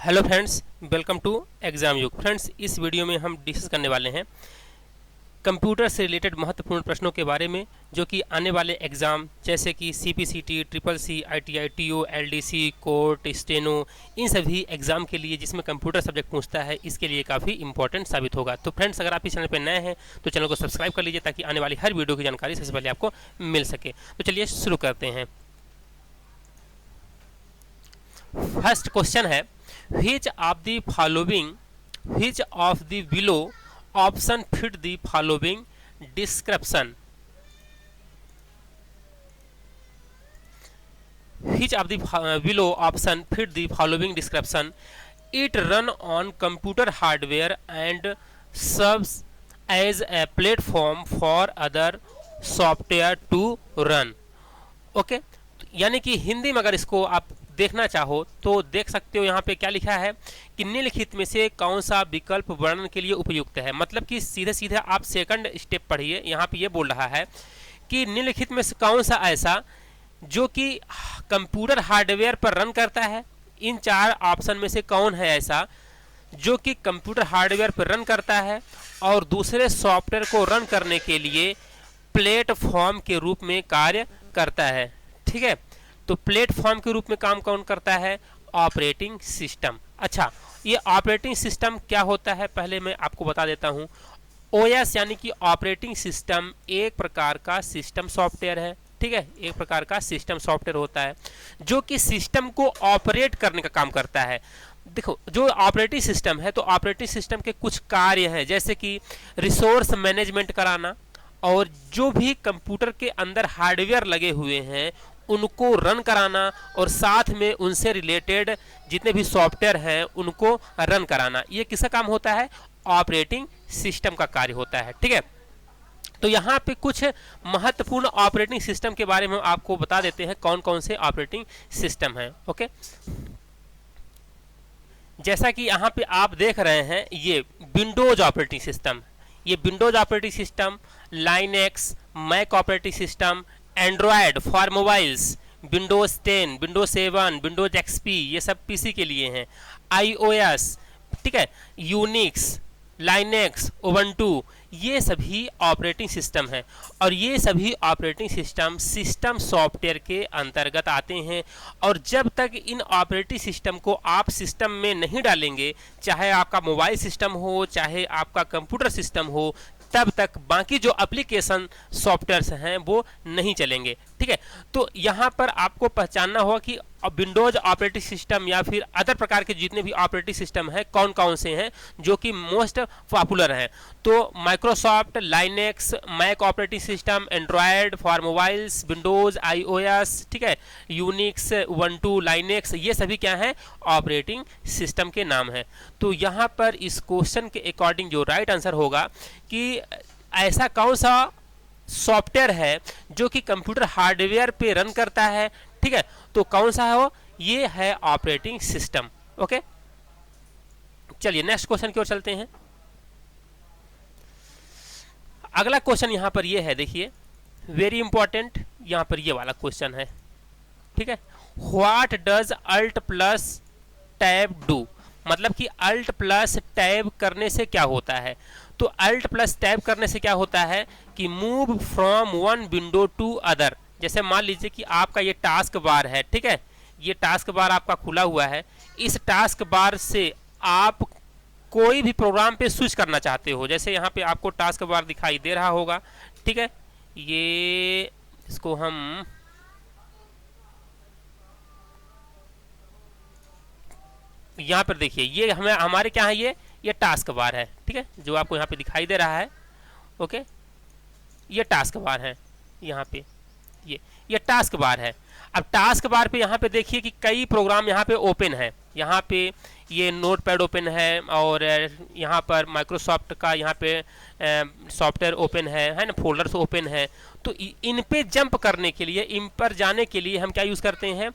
Hello friends, welcome to exam युग। Friends, इस video में हम डिस्कस करने वाले हैं कंप्यूटर से रिलेटेड महत्वपूर्ण प्रश्नों के बारे में, जो कि आने वाले एग्ज़ाम जैसे कि CPCT, triple C, ITI, TO, LDC, court, steno, इन सभी एग्ज़ाम के लिए जिसमें कंप्यूटर सब्जेक्ट पूछता है, इसके लिए काफ़ी इंपॉर्टेंट साबित होगा। तो फ्रेंड्स, अगर आप इस चैनल पर नए हैं तो चैनल को सब्सक्राइब कर लीजिए ताकि आने वाली हर वीडियो की जानकारी सबसे पहले आपको मिल सके। तो चलिए शुरू करते हैं। फर्स्ट क्वेश्चन है, which of the following which of the below option fit the following description? Which of the below option fit the following description? It run on computer hardware and serves as a platform for other software to run. Okay, यानी कि हिंदी में अगर इसको आप देखना चाहो तो देख सकते हो। यहाँ पे क्या लिखा है कि निम्नलिखित में से कौन सा विकल्प वर्णन के लिए उपयुक्त है। मतलब कि सीधे सीधे आप सेकंड स्टेप पढ़िए। यहाँ पे ये बोल रहा है कि निम्नलिखित में से कौन सा ऐसा जो कि कंप्यूटर हार्डवेयर पर रन करता है। इन चार ऑप्शन में से कौन है ऐसा जो कि कंप्यूटर हार्डवेयर पर रन करता है और दूसरे सॉफ्टवेयर को रन करने के लिए प्लेटफॉर्म के रूप में कार्य करता है। ठीक है, तो प्लेटफॉर्म के रूप में काम कौन करता है? Operating system. अच्छा, ये ऑपरेटिंग सिस्टम क्या होता है पहले मैं आपको बता देता हूँ। ओएस यानी कि ऑपरेटिंग सिस्टम एक प्रकार का सिस्टम सॉफ्टवेयर है। ठीक है, एक प्रकार का सिस्टम सॉफ्टवेयर होता है जो कि सिस्टम को ऑपरेट करने का काम करता है। देखो, जो ऑपरेटिंग सिस्टम है तो ऑपरेटिंग सिस्टम के कुछ कार्य हैं, जैसे कि रिसोर्स मैनेजमेंट कराना और जो भी कंप्यूटर के अंदर हार्डवेयर लगे हुए हैं उनको रन कराना और साथ में उनसे रिलेटेड जितने भी सॉफ्टवेयर हैं उनको रन कराना। ये किसका काम होता है? ऑपरेटिंग सिस्टम का कार्य होता है। ठीक है, तो यहाँ पे कुछ महत्वपूर्ण ऑपरेटिंग सिस्टम के बारे में आपको बता देते हैं कौन कौन से ऑपरेटिंग सिस्टम हैं। ओके, जैसा कि यहाँ पे आप देख रहे हैं, ये विंडोज ऑपरेटिंग सिस्टम, ये Windows operating system, Linux, Mac operating system, Android for mobiles, Windows 10, Windows 7, Windows XP, ये सब पीसी के लिए हैं। आईओएस, ठीक है, यूनिक्स, लाइनेक्स, उबंटू, ये सभी ऑपरेटिंग सिस्टम हैं और ये सभी ऑपरेटिंग सिस्टम सिस्टम सॉफ्टवेयर के अंतर्गत आते हैं। और जब तक इन ऑपरेटिंग सिस्टम को आप सिस्टम में नहीं डालेंगे, चाहे आपका मोबाइल सिस्टम हो चाहे आपका कंप्यूटर सिस्टम हो, तब तक बाकी जो एप्लीकेशन सॉफ्टवेयर्स हैं वो नहीं चलेंगे। ठीक है, तो यहाँ पर आपको पहचानना होगा कि विंडोज ऑपरेटिंग सिस्टम या फिर अदर प्रकार के जितने भी ऑपरेटिंग सिस्टम हैं कौन कौन से हैं जो कि मोस्ट पॉपुलर हैं। तो Microsoft, Linux, Mac operating system, Android for mobiles, Windows, iOS, ठीक है, यूनिक्स, उबंटू, लाइनेक्स, ये सभी क्या हैं? ऑपरेटिंग सिस्टम के नाम हैं। तो यहाँ पर इस क्वेश्चन के अकॉर्डिंग जो राइट आंसर होगा कि ऐसा कौन सा सॉफ्टवेयर है जो कि कंप्यूटर हार्डवेयर पे रन करता है। ठीक है, तो कौन सा है वो? ये है ऑपरेटिंग सिस्टम। ओके, चलिए नेक्स्ट क्वेश्चन की ओर चलते हैं। अगला क्वेश्चन यहां पर ये है, देखिए वेरी इंपॉर्टेंट, यहां पर ये वाला क्वेश्चन है। ठीक है, what does alt plus tab do? मतलब कि अल्ट प्लस टैब करने से क्या होता है? तो अल्ट प्लस टैब करने से क्या होता है कि move from one window to other. जैसे मान लीजिए कि आपका ये टास्क बार है, ठीक है, ये टास्क बार आपका खुला हुआ है। इस टास्क बार से आप कोई भी प्रोग्राम पे स्विच करना चाहते हो। जैसे यहाँ पे आपको टास्क बार दिखाई दे रहा होगा, ठीक है, ये इसको हम यहाँ पर देखिए, ये हमें हमारे क्या है, ये टास्क बार है। ठीक है, जो आपको यहाँ पे दिखाई दे रहा है। ओके, ये टास्क बार है, यहाँ पे ये टास्क बार है। अब टास्क बार पे यहाँ पे देखिए कि कई प्रोग्राम यहाँ पे ओपन है। यहाँ पे ये नोटपैड ओपन है और यहाँ पर माइक्रोसॉफ्ट का यहाँ पे सॉफ्टवेयर ओपन है ना, फोल्डर्स ओपन है। तो इन पे जंप करने के लिए, इन पर जाने के लिए हम क्या यूज़ करते हैं?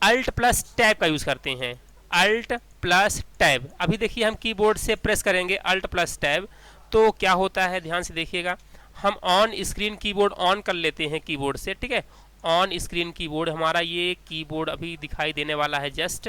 अल्ट प्लस टैब का यूज़ करते हैं। अल्ट प्लस टैब, अभी देखिए हम कीबोर्ड से प्रेस करेंगे अल्ट प्लस टैब तो क्या होता है, ध्यान से देखिएगा। हम ऑन स्क्रीन कीबोर्ड ऑन कर लेते हैं कीबोर्ड से। ठीक है, ऑन स्क्रीन कीबोर्ड हमारा ये कीबोर्ड अभी दिखाई देने वाला है जस्ट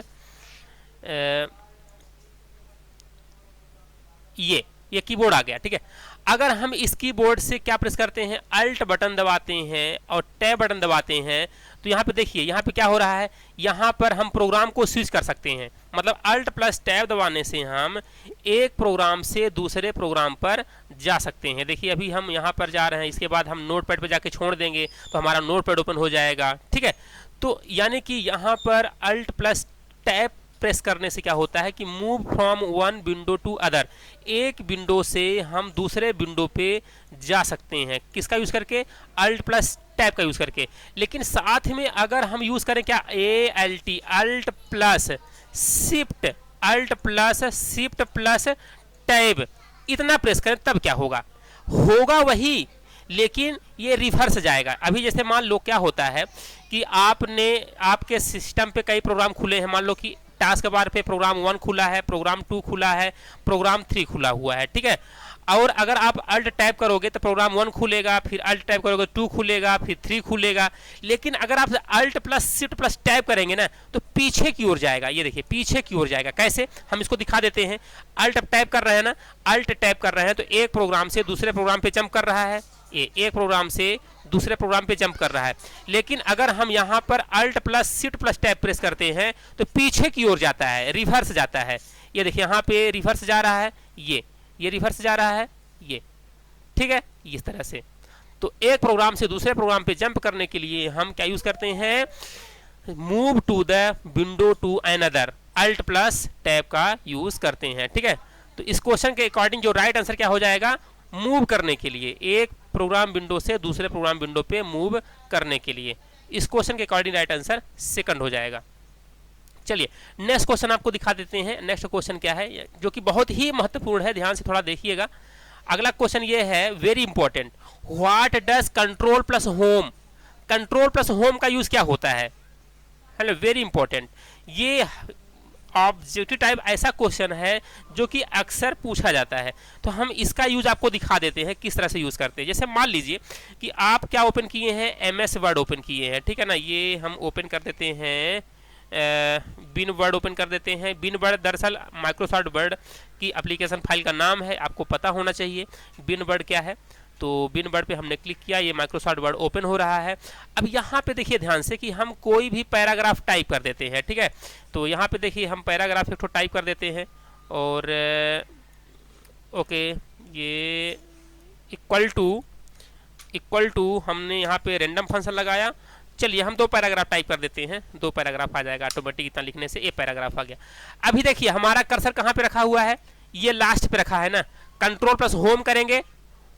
ये कीबोर्ड आ गया, ठीक है। अगर हम इस कीबोर्ड से क्या प्रेस करते हैं, अल्ट बटन दबाते हैं और टैब बटन दबाते हैं, तो यहाँ पे देखिए यहाँ पे क्या हो रहा है, यहाँ पर हम प्रोग्राम को स्विच कर सकते हैं। मतलब अल्ट प्लस टैब दबाने से हम एक प्रोग्राम से दूसरे प्रोग्राम पर जा सकते हैं। देखिए अभी हम यहाँ पर जा रहे हैं, इसके बाद हम नोटपैड पर जाके छोड़ देंगे तो हमारा नोटपैड ओपन हो जाएगा, ठीक है। तो यानी कि यहाँ पर अल्ट प्लस टैब प्रेस करने से क्या होता है कि move from one window to other, एक विंडो से हम दूसरे विंडो पे जा सकते हैं। किसका यूज करके, अल्ट प्लस टैब का यूज करके। लेकिन साथ में अगर हम यूज करें क्या, ALT alt plus shift plus tab, इतना प्रेस करें तब क्या होगा, होगा वही लेकिन ये रिवर्स जाएगा। अभी जैसे मान लो क्या होता है कि आपके सिस्टम पे कई प्रोग्राम खुले हैं, मान लो कि टास्क बार पे प्रोग्राम 1 खुला है, प्रोग्राम 2 खुला है, प्रोग्राम 3 खुला हुआ है, ठीक है। और अगर आप अल्ट टैप करोगे तो प्रोग्राम 1 खुलेगा, फिर अल्ट टैप करोगे 2 खुलेगा, फिर 3 खुलेगा। लेकिन अगर आप alt plus shift plus tap करेंगे ना तो पीछे की ओर जाएगा। ये देखिए पीछे की ओर जाएगा। कैसे, हम इसको दिखा देते हैं। अल्ट टैप कर रहे हैं ना, अल्ट टैप कर रहे हैं तो एक प्रोग्राम से दूसरे प्रोग्राम पे जंप कर रहा है, एक प्रोग्राम से दूसरे प्रोग्राम पे जंप कर रहा है। लेकिन अगर हम यहाँ पर alt plus shift plus tab press करते हैं तो पीछे की ओर जाता है, रिवर्स जाता है। ये देखिए यहाँ पे रिवर्स जा रहा है, ये रिवर्स जा रहा है, ये, ठीक है, इस तरह से। तो एक प्रोग्राम से दूसरे प्रोग्राम पे जंप करने के लिए हम क्या यूज करते हैं, move to the window to another, alt plus tab का यूज करते हैं, ठीक है। तो इस क्वेश्चन के अकॉर्डिंग जो राइट आंसर क्या हो जाएगा, मूव करने के लिए, एक प्रोग्राम विंडो से दूसरे प्रोग्राम विंडो पे मूव करने के लिए। इस क्वेश्चन के अकॉर्डिंग राइट आंसर सेकंड हो जाएगा। चलिए नेक्स्ट क्वेश्चन आपको दिखा देते हैं। नेक्स्ट क्वेश्चन क्या है जो कि बहुत ही महत्वपूर्ण है, ध्यान से थोड़ा देखिएगा। अगला क्वेश्चन ये है, very important, what does control plus home, control plus home का यूज क्या होता है। Hello, very important. ये ऑब्जेक्टिव टाइप ऐसा क्वेश्चन है जो कि अक्सर पूछा जाता है। तो हम इसका यूज आपको दिखा देते हैं किस तरह से यूज करते हैं। जैसे मान लीजिए कि आप क्या ओपन किए हैं, MS वर्ड ओपन किए हैं, ठीक है ना। ये हम ओपन कर देते हैं, बिन वर्ड ओपन कर देते हैं। बिन वर्ड दरअसल माइक्रोसॉफ्ट वर्ड की एप्लीकेशन फाइल का नाम है, आपको पता होना चाहिए बिन वर्ड क्या है। तो बिन वर्ड पे हमने क्लिक किया, ये माइक्रोसॉफ्ट वर्ड ओपन हो रहा है। अब यहाँ पे देखिए ध्यान से कि हम कोई भी पैराग्राफ टाइप कर देते हैं, ठीक है। तो यहाँ पे देखिए हम पैराग्राफ एक टाइप कर देते हैं और ओके, ये इक्वल टू हमने यहाँ पे रैंडम फंक्शन लगाया। चलिए हम 2 पैराग्राफ टाइप कर देते हैं, 2 पैराग्राफ आ जाएगा ऑटोमेटिक, इतना लिखने से एक पैराग्राफ आ गया। अभी देखिए हमारा कर्सर कहाँ पे रखा हुआ है, ये लास्ट पे रखा है ना। कंट्रोल प्लस होम करेंगे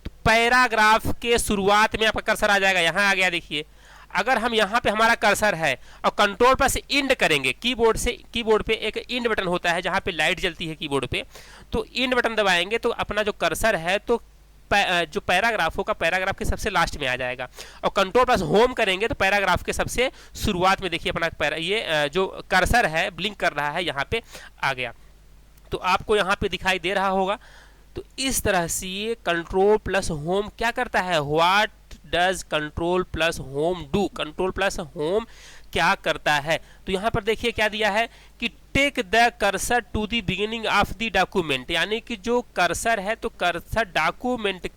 तो पैराग्राफ के शुरुआत में आपका कर्सर आ जाएगा, यहाँ आ गया देखिए। अगर हम यहाँ पे हमारा कर्सर है और कंट्रोल प्लस इंड करेंगे, कीबोर्ड पे एक इंड बटन होता है जहाँ पे लाइट जलती है कीबोर्ड पे, तो इंड बटन दबाएंगे तो अपना जो कर्सर है तो जो पैराग्राफ होगा पैराग्राफ के सबसे लास्ट में आ जाएगा। और कंट्रोल प्लस होम करेंगे तो पैराग्राफ के सबसे शुरुआत में देखिए अपना ये जो कर्सर है ब्लिंक कर रहा है, यहाँ पे आ गया। तो आपको यहाँ पे दिखाई दे रहा होगा। तो इस तरह से ये कंट्रोल प्लस होम क्या करता है, what does control plus home do, control plus home क्या करता है। तो यहाँ पर देखिए क्या दिया है कि take the cursor to the beginning of the document, यानी कि जो कर्सर है तो कर्सर डॉक्यूमेंट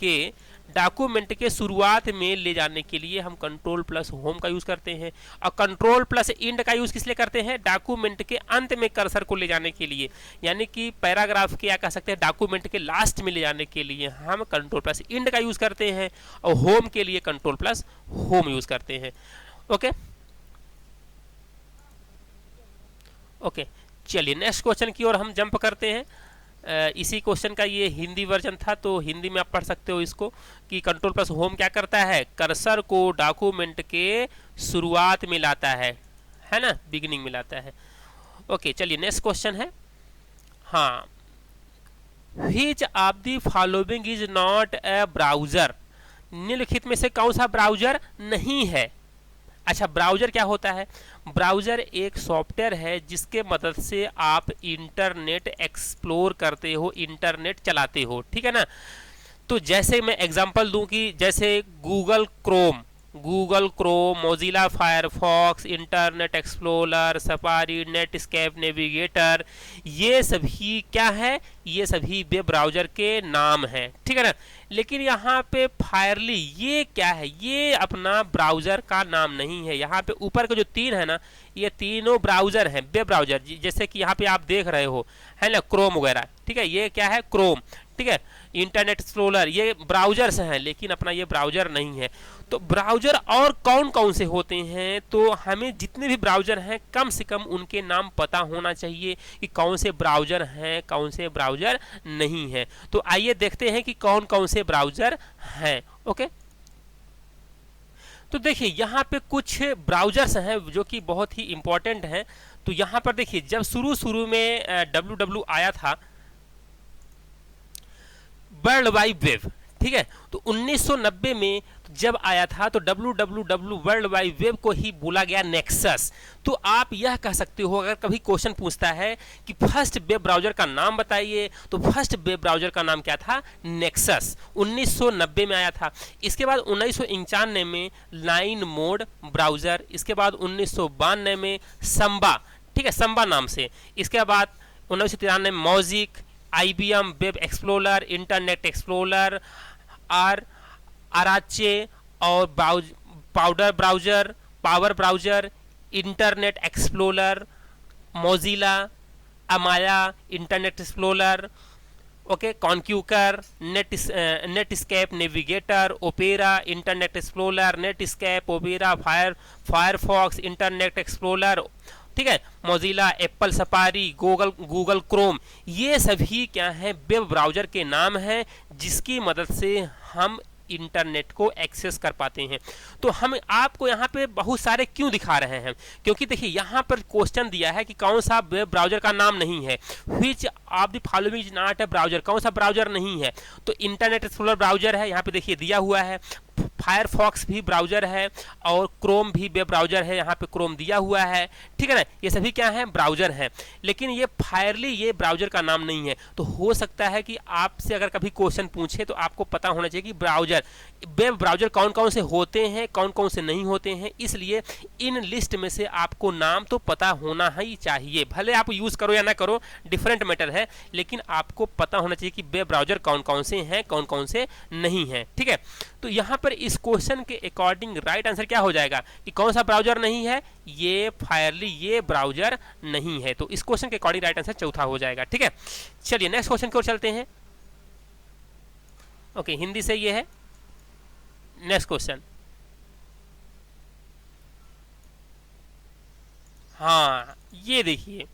के शुरुआत में ले जाने के लिए हम कंट्रोल प्लस होम का यूज करते हैं। और कंट्रोल प्लस इंड का यूज किस लिए करते हैं, डॉक्यूमेंट के अंत में कर्सर को ले जाने के लिए, यानी कि पैराग्राफ के क्या कह सकते हैं डॉक्यूमेंट के लास्ट में ले जाने के लिए हम कंट्रोल प्लस इंड का यूज करते हैं और होम के लिए कंट्रोल प्लस होम यूज करते हैं। ओके, चलिए नेक्स्ट क्वेश्चन की ओर हम जंप करते हैं। इसी क्वेश्चन का ये हिंदी वर्जन था, तो हिंदी में आप पढ़ सकते हो इसको कि कंट्रोल प्लस होम क्या करता है, कर्सर को डॉक्यूमेंट के शुरुआत में लाता है ना, बिगिनिंग में लाता है। ओके, चलिए नेक्स्ट क्वेश्चन है, हाँ, which of the following is not a browser, निम्नलिखित में से कौन सा ब्राउजर नहीं है। अच्छा, ब्राउजर क्या होता है, ब्राउजर एक सॉफ्टवेयर है जिसके मदद से आप इंटरनेट एक्सप्लोर करते हो, इंटरनेट चलाते हो, ठीक है ना। तो जैसे मैं एग्जांपल दूं कि जैसे Google Google Chrome, Mozilla Firefox, Internet explorer, safari, Netscape, navigator, ये सभी क्या है, ये सभी वेब ब्राउज़र के नाम हैं, ठीक है ना। लेकिन यहाँ पे फायरली ये क्या है, ये अपना ब्राउज़र का नाम नहीं है। यहाँ पे ऊपर के जो तीन है ना, ये तीनों ब्राउज़र हैं, वेब ब्राउज़र, जैसे कि यहाँ पे आप देख रहे हो, है ना, क्रोम वगैरह, ठीक है, ये क्या है, क्रोम, ठीक है, इंटरनेट एक्सप्लोरर, ये ब्राउज़र्स हैं, लेकिन अपना ये ब्राउज़र नहीं है। तो ब्राउज़र और कौन कौन से होते हैं, तो हमें जितने भी ब्राउज़र हैं कम से कम उनके नाम पता होना चाहिए कि कौन से ब्राउज़र हैं, कौन से ब्राउज़र नहीं हैं। तो आइए देखते हैं कि कौन कौन से ब्राउज़र हैं। ओके, तो देखिए यहाँ पे कुछ ब्राउज़र्स हैं जो कि बहुत ही इम्पोर्टेंट हैं। तो यहाँ पर देखिए, जब शुरू में www आया था, वर्ल्ड वाइड वेब, ठीक है, तो 1990 में जब आया था तो www वर्ल्ड वाइड वेब को ही बोला गया नेक्सस। तो आप यह कह सकते हो, अगर कभी क्वेश्चन पूछता है कि फर्स्ट वेब ब्राउज़र का नाम बताइए, तो फर्स्ट वेब ब्राउज़र का नाम क्या था, नेक्सस, 1990 में आया था। इसके बाद 1991 में लाइन मोड ब्राउज़र, इसके बाद 1992 में संबा, ठीक है, संबा नाम से, इसके बाद 1993 में Mosaic, IBM Web Explorer, Internet Explorer, अराचे और powder browser, power browser, Internet Explorer, Mozilla, Amaya, Internet Explorer, okay, Konqueror, Netscape, Navigator, Opera, Internet Explorer, Netscape, Opera, Firefox, Internet Explorer, ठीक है, Mozilla, Apple Safari, Google Chrome, ये सभी क्या हैं, web browser के नाम हैं जिसकी मदद से हम इंटरनेट को एक्सेस कर पाते हैं। तो हम आपको यहाँ पे बहुत सारे क्यों दिखा रहे हैं, क्योंकि देखिए यहाँ पर क्वेश्चन दिया है कि कौन सा वेब ब्राउज़र का नाम नहीं है, which of the following is not a browser, कौन सा ब्राउज़र नहीं है। तो इंटरनेट एक्सप्लोरर ब्राउज़र है, यहाँ पे देखिए दिया हुआ है, फायरफॉक्स भी ब्राउज़र है और क्रोम भी वेब ब्राउज़र है, यहाँ पे क्रोम दिया हुआ है, ठीक है ना, ये सभी क्या हैं, ब्राउज़र हैं। लेकिन ये फायरली ये ब्राउज़र का नाम नहीं है। तो हो सकता है कि आपसे अगर कभी क्वेश्चन पूछे तो आपको पता होना चाहिए कि ब्राउज़र, वेब ब्राउज़र कौन कौन से होते हैं, कौन कौन से नहीं होते हैं। इसलिए इन लिस्ट में से आपको नाम तो पता होना ही चाहिए, भले आप यूज़ करो या ना करो, डिफरेंट मैटर है, लेकिन आपको पता होना चाहिए कि वेब ब्राउज़र कौन कौन से हैं, कौन कौन से नहीं हैं, ठीक है। तो यहाँ पर इस क्वेश्चन के अकॉर्डिंग राइट आंसर क्या हो जाएगा कि कौन सा ब्राउज़र नहीं है, ये फायरली ये ब्राउज़र नहीं है। तो इस क्वेश्चन के अकॉर्डिंग राइट आंसर चौथा हो जाएगा, ठीक है। चलिए नेक्स्ट क्वेश्चन की ओर चलते हैं। ओके, हिंदी से ये है नेक्स्ट क्वेश्चन। हाँ, ये देखिए,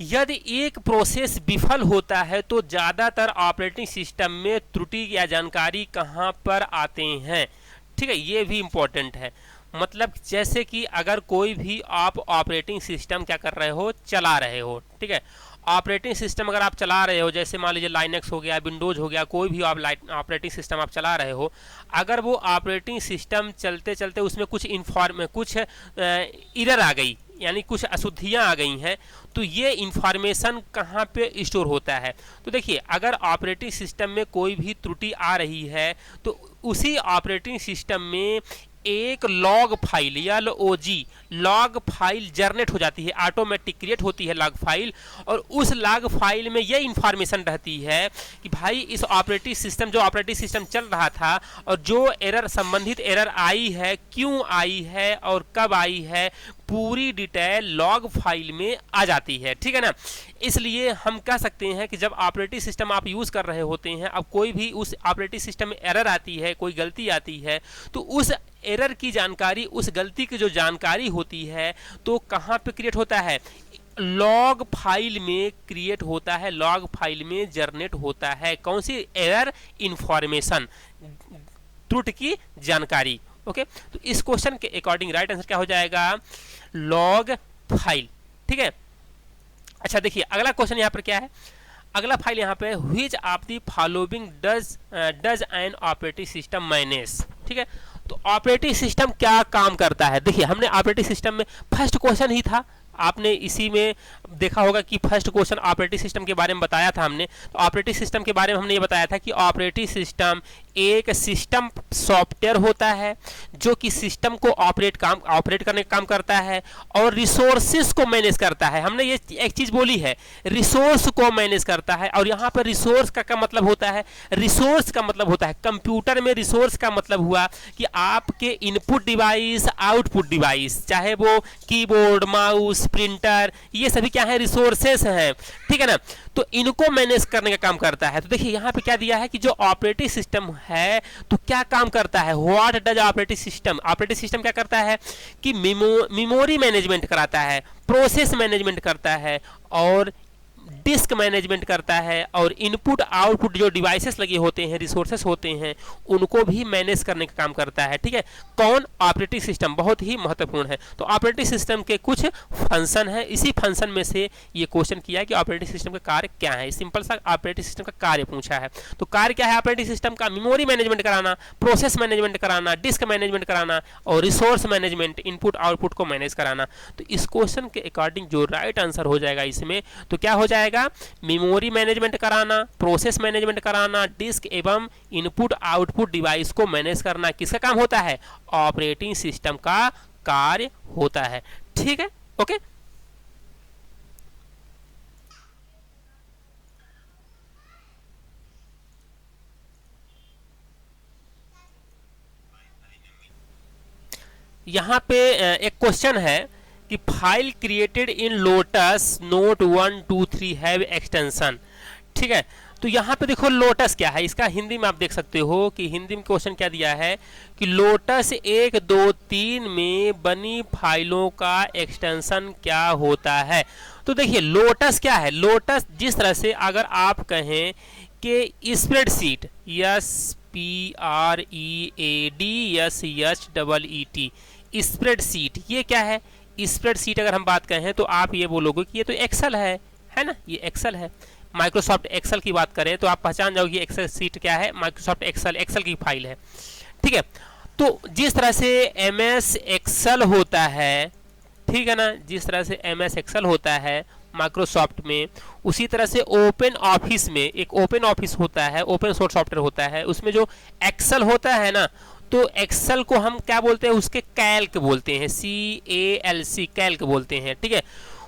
यदि एक प्रोसेस विफल होता है तो ज़्यादातर ऑपरेटिंग सिस्टम में त्रुटि या जानकारी कहाँ पर आते हैं, ठीक है, ये भी इम्पोर्टेंट है। मतलब जैसे कि अगर कोई भी आप ऑपरेटिंग सिस्टम क्या कर रहे हो, चला रहे हो, ठीक है, ऑपरेटिंग सिस्टम अगर आप चला रहे हो, जैसे मान लीजिए लाइनक्स हो गया, विंडोज़ हो गया, कोई भी आप ऑपरेटिंग सिस्टम आप चला रहे हो, अगर वो ऑपरेटिंग सिस्टम चलते चलते उसमें कुछ एरर आ गई, यानी कुछ अशुद्धियाँ आ गई हैं, तो ये इंफॉर्मेशन कहाँ पे स्टोर होता है। तो देखिए, अगर ऑपरेटिंग सिस्टम में कोई भी त्रुटि आ रही है तो उसी ऑपरेटिंग सिस्टम में एक लॉग फाइल या लॉग फाइल जनरेट हो जाती है, ऑटोमेटिक क्रिएट होती है लॉग फाइल, और उस लॉग फाइल में यह इंफॉर्मेशन रहती है कि भाई इस ऑपरेटिंग सिस्टम, जो ऑपरेटिंग सिस्टम चल रहा था और जो एरर, संबंधित एरर आई है, क्यों आई है और कब आई है, पूरी डिटेल लॉग फाइल में आ जाती है, ठीक है ना। इसलिए हम कह सकते हैं कि जब ऑपरेटिंग सिस्टम आप यूज़ कर रहे होते हैं, अब कोई भी उस ऑपरेटिंग सिस्टम में एरर आती है, कोई गलती आती है, तो उस एरर की जानकारी, उस गलती की जो जानकारी होती है, तो कहाँ पे क्रिएट होता है, लॉग फाइल में क्रिएट होता है, लॉग फाइल में जनरेट होता है। कौन सी एरर, इंफॉर्मेशन, त्रुटि की जानकारी। ओके, तो इस क्वेश्चन के अकॉर्डिंग राइट आंसर क्या हो जाएगा, लॉग फाइल, ठीक है। अच्छा देखिए, अगला क्वेश्चन यहाँ पर क्या है, अगला फाइल यहाँ पे which of the following does an operating system manage, ठीक है। तो ऑपरेटिंग सिस्टम क्या काम करता है, देखिए हमने ऑपरेटिंग सिस्टम में फर्स्ट क्वेश्चन ही था, आपने इसी में देखा होगा कि फर्स्ट क्वेश्चन ऑपरेटिंग सिस्टम के बारे में बताया था हमने। तो ऑपरेटिंग सिस्टम के बारे में हमने ये बताया था कि ऑपरेटिंग सिस्टम एक सिस्टम सॉफ्टवेयर होता है जो कि सिस्टम को ऑपरेट करने का काम करता है और रिसोर्सेस को मैनेज करता है। हमने ये एक चीज बोली है, रिसोर्स को मैनेज करता है। और यहाँ पर रिसोर्स का क्या मतलब होता है? रिसोर्स का मतलब होता है कंप्यूटर में रिसोर्स का मतलब हुआ कि आपके इनपुट डिवाइस, आउटपुट डिवाइस, चाहे वो कीबोर्ड, माउस, प्रिंटर, ये सभी क्या है? रिसोर्सेस हैं, ठीक है ना। तो इनको मैनेज करने का काम करता है। तो देखिए यहाँ पे क्या दिया है कि जो ऑपरेटिंग सिस्टम है तो क्या काम करता है? What does operating system? Operating system क्या करता है कि मेमोरी मैनेजमेंट कराता है, प्रोसेस मैनेजमेंट करता है और डिस्क मैनेजमेंट करता है और इनपुट आउटपुट जो डिवाइसेस लगे होते हैं, रिसोर्सेस होते हैं, उनको भी मैनेज करने का काम करता है, ठीक है। कौन? Operating system. बहुत ही महत्वपूर्ण है। तो ऑपरेटिंग सिस्टम के कुछ फंक्शन है, इसी फंक्शन में से ये क्वेश्चन किया है कि ऑपरेटिंग सिस्टम का कार्य क्या है। सिंपल सा ऑपरेटिंग सिस्टम का कार्य पूछा है। तो कार्य क्या है ऑपरेटिंग सिस्टम का? मेमोरी मैनेजमेंट कराना, प्रोसेस मैनेजमेंट कराना, डिस्क मैनेजमेंट कराना और रिसोर्स मैनेजमेंट, इनपुट आउटपुट को मैनेज कराना। तो इस क्वेश्चन के अकॉर्डिंग जो राइट आंसर हो जाएगा इसमें, तो क्या हो जाएगा? मेमोरी मैनेजमेंट कराना, प्रोसेस मैनेजमेंट कराना, डिस्क एवं इनपुट आउटपुट डिवाइस को मैनेज करना किसका काम होता है? ऑपरेटिंग सिस्टम का कार्य होता है, ठीक है। ओके, यहां पे एक क्वेश्चन है कि file created in lotus note 1 2 3 have extension, ठीक है। तो यहाँ पे देखो लोटस क्या है, इसका हिंदी में आप देख सकते हो कि हिंदी में क्वेश्चन क्या दिया है कि लोटस 1 2 3 में बनी फाइलों का एक्सटेंशन क्या होता है। तो देखिए लोटस क्या है? लोटस जिस तरह से अगर आप कहें कि स्प्रेडशीट, SPREADSHEET, स्प्रेडशीट, ये क्या है? स्प्रेडशीट अगर हम बात करें तो आप ये बोलोगे कि ये तो एक्सेल है ना, ये एक्सेल है। माइक्रोसॉफ्ट एक्सेल की बात करें तो आप पहचान जाओगे एक्सेल शीट क्या है, माइक्रोसॉफ्ट एक्सेल की फाइल है, ठीक है। तो जिस तरह से MS एक्सेल होता है, ठीक है ना, जिस तरह से MS एक्सेल होता है माइक्रोसॉफ्ट में, उसी तरह से ओपन ऑफिस में एक ओपन ऑफिस होता है, ओपन सोर्स सॉफ्टवेयर होता है, उसमें जो एक्सेल होता है ना, तो एक्सेल को हम क्या बोलते हैं? उसके कैल्क बोलते हैं, CALC, कैल्क बोलते हैं, ठीक है।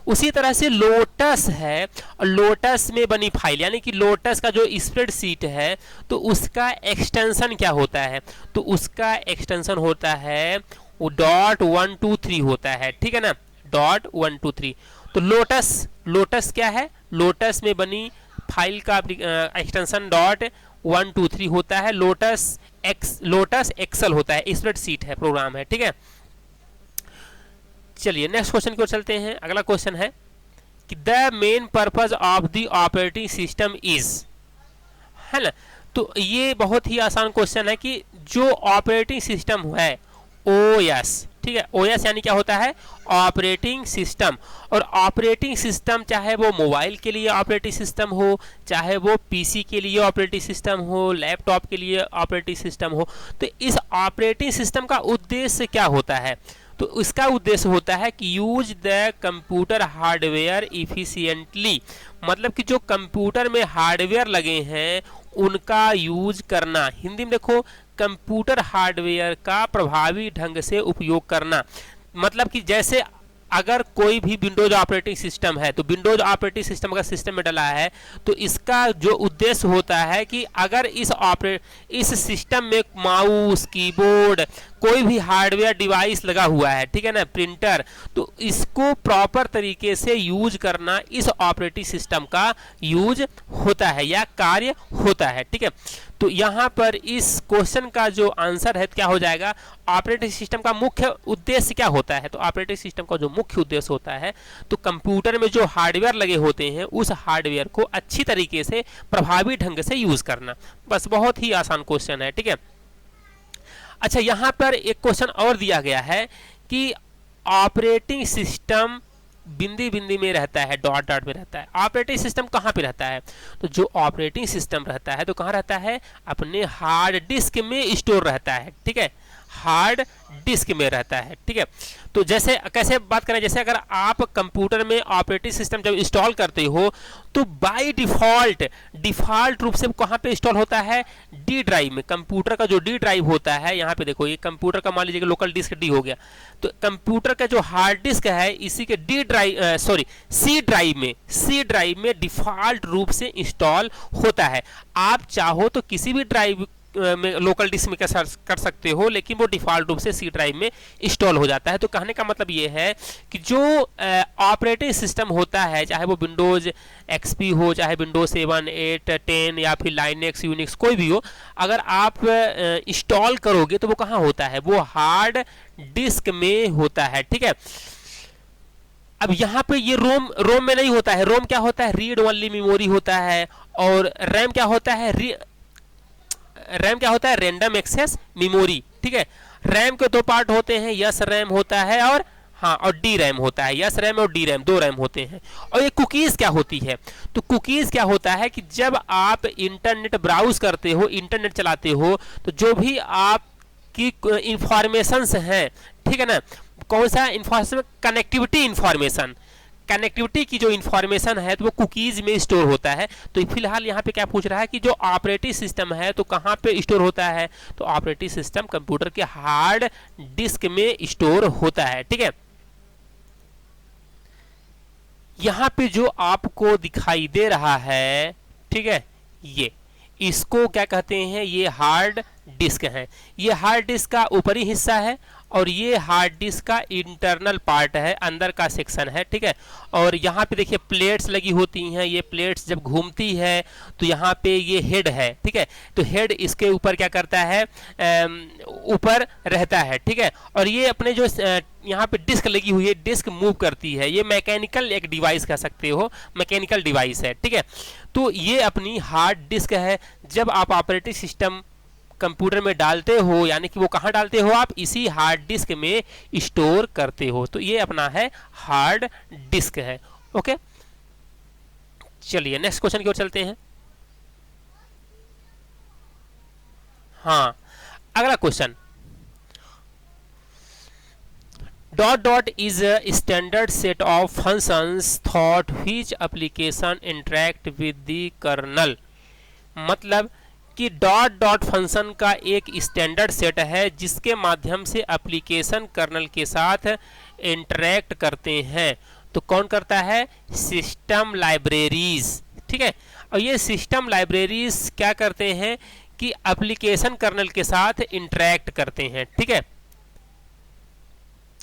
उसी तरह से लोटस है, और लोटस में बनी फाइल यानी कि लोटस का जो स्प्रेडशीट है तो उसका एक्सटेंशन क्या होता है? तो उसका एक्सटेंशन होता है वो .123 होता है, ठीक है ना, .123। तो लोटस क्या है? लोटस में बनी फाइल का एक्सटेंशन .123 होता है। लोटस एक्सेल होता है, स्प्रेडशीट है, प्रोग्राम है, ठीक है। चलिए नेक्स्ट क्वेश्चन की ओर चलते हैं। अगला क्वेश्चन है कि the main purpose of the operating system is, है ना। तो ये बहुत ही आसान क्वेश्चन है कि जो ऑपरेटिंग सिस्टम है OS, ठीक है, OS यानी क्या होता है? Operating system. और ऑपरेटिंग सिस्टम चाहे वो मोबाइल के लिए ऑपरेटिंग सिस्टम हो, चाहे वो PC के लिए ऑपरेटिंग सिस्टम हो, लैपटॉप के लिए ऑपरेटिंग सिस्टम हो, तो इस ऑपरेटिंग सिस्टम का उद्देश्य क्या होता है? तो इसका उद्देश्य होता है कि use the computer hardware efficiently, मतलब कि जो कंप्यूटर में हार्डवेयर लगे हैं उनका यूज करना। हिंदी में देखो, कंप्यूटर हार्डवेयर का प्रभावी ढंग से उपयोग करना। मतलब कि जैसे अगर कोई भी विंडोज ऑपरेटिंग सिस्टम है तो विंडोज ऑपरेटिंग सिस्टम अगर सिस्टम में डला है तो इसका जो उद्देश्य होता है कि अगर इस सिस्टम में माउस, कीबोर्ड, कोई भी हार्डवेयर डिवाइस लगा हुआ है, ठीक है ना, प्रिंटर, तो इसको प्रॉपर तरीके से यूज करना इस ऑपरेटिंग सिस्टम का यूज होता है या कार्य होता है, ठीक है। तो यहाँ पर इस क्वेश्चन का जो आंसर है क्या हो जाएगा? ऑपरेटिंग सिस्टम का मुख्य उद्देश्य क्या होता है? तो ऑपरेटिंग सिस्टम का जो मुख्य उद्देश्य होता है तो कंप्यूटर में जो हार्डवेयर लगे होते हैं उस हार्डवेयर को अच्छी तरीके से प्रभावी ढंग से यूज करना। बस बहुत ही आसान क्वेश्चन है, ठीक है। अच्छा, यहाँ पर एक क्वेश्चन और दिया गया है कि ऑपरेटिंग सिस्टम बिंदी बिंदी में रहता है, डॉट डॉट में रहता है। ऑपरेटिंग सिस्टम कहाँ पे रहता है? तो जो ऑपरेटिंग सिस्टम रहता है तो कहाँ रहता है? अपने हार्ड डिस्क में स्टोर रहता है, ठीक है। हार्ड डिस्क में रहता है। ठीक है, तो जैसे कैसे बात करें, जैसे अगर आप कंप्यूटर में ऑपरेटिंग सिस्टम जब इंस्टॉल करते हो तो बाय डिफॉल्ट रूप से कहाँ पे इंस्टॉल होता है, डी ड्राइव में। कंप्यूटर का जो डी ड्राइव होता है, यहाँ पे देखो ये कंप्यूटर का मान लीजिए लोकल डिस्क डी हो गया, तो कंप्यूटर का जो हार्ड डिस्क है इसी के सी ड्राइव में डिफॉल्ट रूप से इंस्टॉल होता है। आप चाहो तो किसी भी ड्राइव में लोकल डिस्क में कर सकते हो, लेकिन वो डिफॉल्ट रूप से सी ड्राइव में इंस्टॉल हो जाता है। तो कहने का मतलब ये है कि जो ऑपरेटिंग सिस्टम होता है, चाहे वो विंडोज एक्सपी हो, चाहे विंडोज 7, 8, 10 या फिर लाइनेक्स, यूनिक्स कोई भी हो, अगर आप इंस्टॉल करोगे तो वो कहाँ होता है, वो हार्ड डिस्क में होता है। ठीक है, अब यहाँ पे ये रोम में नहीं होता है। रोम क्या होता है, रीड ओनली मेमोरी होता है, और रैम क्या होता है, रैंडम एक्सेस मेमोरी। ठीक है, रैम के दो पार्ट होते हैं, यस रैम होता है और डी रैम होता है। यस रैम और डी रैम दो रैम होते हैं। और ये कुकीज़ क्या होती है, तो कुकीज़ क्या होता है कि जब आप इंटरनेट ब्राउज करते हो, इंटरनेट चलाते हो, तो जो भी आपकी इंफॉर्मेशंस हैं, ठीक है ना, कौन सा इंफॉर्मेशन, कनेक्टिविटी की जो इंफॉर्मेशन है तो वो कुकीज में स्टोर होता है। तो फिलहाल यहाँ पे क्या पूछ रहा है कि जो ऑपरेटिंग सिस्टम है तो कहाँ पे स्टोर होता है, तो ऑपरेटिंग सिस्टम कंप्यूटर के हार्ड डिस्क में स्टोर होता है। ठीक है, यहाँ पे जो आपको दिखाई दे रहा है, ठीक है, ये इसको क्या कहते हैं, ये हार्ड डिस्क है। ये हार्ड डिस्क का ऊपरी हिस्सा है और ये हार्ड डिस्क का इंटरनल पार्ट है, अंदर का सेक्शन है। ठीक है, और यहाँ पे देखिए प्लेट्स लगी होती हैं। ये प्लेट्स जब घूमती है तो यहाँ पे ये हेड है। ठीक है, तो हेड इसके ऊपर क्या करता है, ऊपर रहता है। ठीक है, और ये अपने जो यहाँ पे डिस्क लगी हुई है, डिस्क मूव करती है। ये मैकेनिकल एक डिवाइस कह सकते हो, मैकेनिकल डिवाइस है। ठीक है, तो ये अपनी हार्ड डिस्क है। जब आप ऑपरेटिंग सिस्टम कंप्यूटर में डालते हो, यानी कि वो कहाँ डालते हो, आप इसी हार्ड डिस्क में स्टोर करते हो। तो ये अपना है हार्ड डिस्क है। ओके, चलिए नेक्स्ट क्वेश्चन की ओर चलते हैं। हाँ, अगला question, dot is a standard set of functions thought which application interact with the kernel। मतलब कि डॉट फंक्शन का एक स्टैंडर्ड सेट है जिसके माध्यम से एप्लीकेशन कर्नल के साथ इंटरैक्ट करते हैं। तो कौन करता है, सिस्टम लाइब्रेरीज। ठीक है, और ये सिस्टम लाइब्रेरीज क्या करते हैं कि एप्लीकेशन कर्नल के साथ इंटरैक्ट करते हैं। ठीक है,